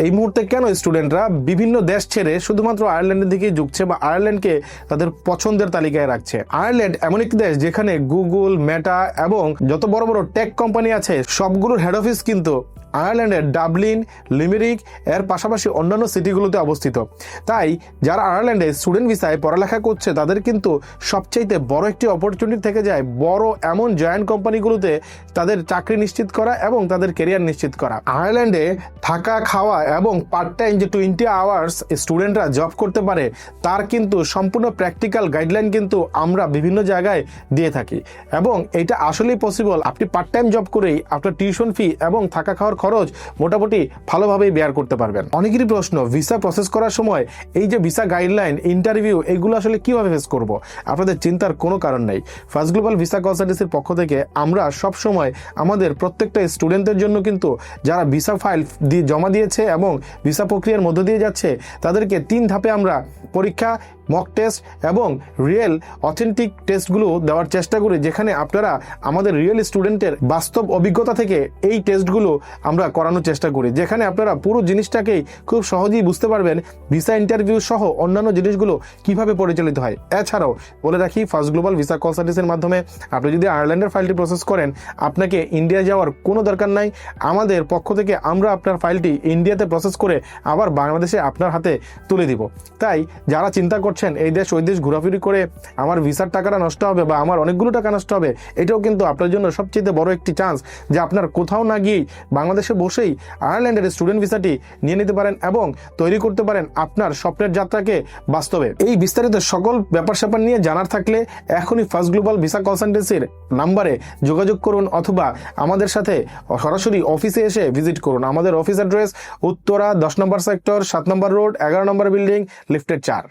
এই মুহূর্তে কেন স্টুডেন্টরা বিভিন্ন দেশ ছেড়ে শুধুমাত্র আয়ারল্যান্ডের দিকে ঝুঁকছে বা আয়ারল্যান্ডকে তাদের পছন্দের তালিকায় রাখছে? আয়ারল্যান্ড এমন একটি দেশ যেখানে গুগল, মেটা এবং যত বড় বড় টেক কোম্পানি আছে সবগুলোর হেড অফিস কিন্তু আয়ারল্যান্ডের ডাবলিন, লিমেরিক এর পাশাপাশি অন্যান্য সিটিগুলোতে অবস্থিত। তাই যারা আয়ারল্যান্ডে স্টুডেন্ট ভিসায় পড়ালেখা করছে তাদের কিন্তু সবচাইতে বড় একটি অপরচুনিটি থেকে যায় বড় এমন জয়েন্ট কোম্পানিগুলোতে তাদের চাকরি নিশ্চিত করা এবং তাদের ক্যারিয়ার নিশ্চিত করা। আয়ারল্যান্ডে থাকা, খাওয়া এবং পার্ট টাইম যে 20 আওয়ার্স স্টুডেন্টরা জব করতে পারে তার কিন্তু সম্পূর্ণ প্র্যাকটিক্যাল গাইডলাইন কিন্তু আমরা বিভিন্ন জায়গায় দিয়ে থাকি এবং এটা আসলেই পসিবল। আপনি পার্ট টাইম জব করেই আপনার টিউশন ফি এবং থাকা খাওয়ার খরচ মোটামুটি ভালোভাবেই বেয়ার করতে পারবেন। অনেকেরই প্রশ্ন, ভিসা প্রসেস করার সময় এই যে ভিসা গাইডলাইন, ইন্টারভিউ, এগুলো আসলে কিভাবে ফেস করব? আপনাদের চিন্তার কোনো কারণ নেই। ফার্স্ট গ্লোবাল ভিসা কনসালটেন্সির পক্ষ থেকে আমরা সব সময় আমাদের প্রত্যেকটা স্টুডেন্টদের জন্য কিন্তু যারা ভিসা ফাইল জমা দিয়েছে এবং ভিসা প্রক্রিয়ার মধ্য দিয়ে যাচ্ছে তাদেরকে 3 ধাপে আমরা পরীক্ষা, মক টেস্ট এবং রিয়েল অথেন্টিক টেস্টগুলো দেওয়ার চেষ্টা করি, যেখানে আপনারা আমাদের রিয়েল স্টুডেন্টের বাস্তব অভিজ্ঞতা থেকে এই টেস্টগুলো আমরা করানোর চেষ্টা করি, যেখানে আপনারা পুরো জিনিসটাকেই খুব সহজেই বুঝতে পারবেন ভিসা ইন্টারভিউ সহ অন্যান্য জিনিসগুলো কিভাবে পরিচালিত হয়। এছাড়াও বলে রাখি, ফার্স্ট গ্লোবাল ভিসা কনসালটেন্সির মাধ্যমে আপনি যদি আয়ারল্যান্ডের ফাইলটি প্রসেস করেন আপনাকে ইন্ডিয়া যাওয়ার কোনো দরকার নাই। আমাদের পক্ষ থেকে আমরা আপনার ফাইলটি ইন্ডিয়াতে প্রসেস করে আবার বাংলাদেশে আপনার হাতে তুলে দিব। তাই যারা চিন্তা করছেন এই দেশ ওই দেশ ঘোরাফিরি করে আমার ভিসার টাকাটা নষ্ট হবে বা আমার অনেকগুলো টাকা নষ্ট হবে, এটাও কিন্তু আপনার জন্য সবচেয়ে বড় একটি চান্স যে আপনার কোথাও না গিয়েই বাংলাদেশে বসেই আয়ারল্যান্ডের স্টুডেন্ট ভিসাটি নিয়ে নিতে পারেন এবং তৈরি করতে পারেন আপনার স্বপ্নের যাত্রাকে বাস্তবে। এই বিস্তারিত সকল ব্যাপার স্যাপার নিয়ে জানার থাকলে এখনই ফার্স্ট গ্লোবাল ভিসা কনসালটেন্সির নাম্বারে যোগাযোগ করুন অথবা আমাদের সাথে সরাসরি অফিসে এসে ভিজিট করুন। আমাদের অফিস অ্যাড্রেস উত্তরা 10 নম্বর সেক্টর, 7 নম্বর রোড, 11 নম্বর বিল্ডিং, লিফটের 4।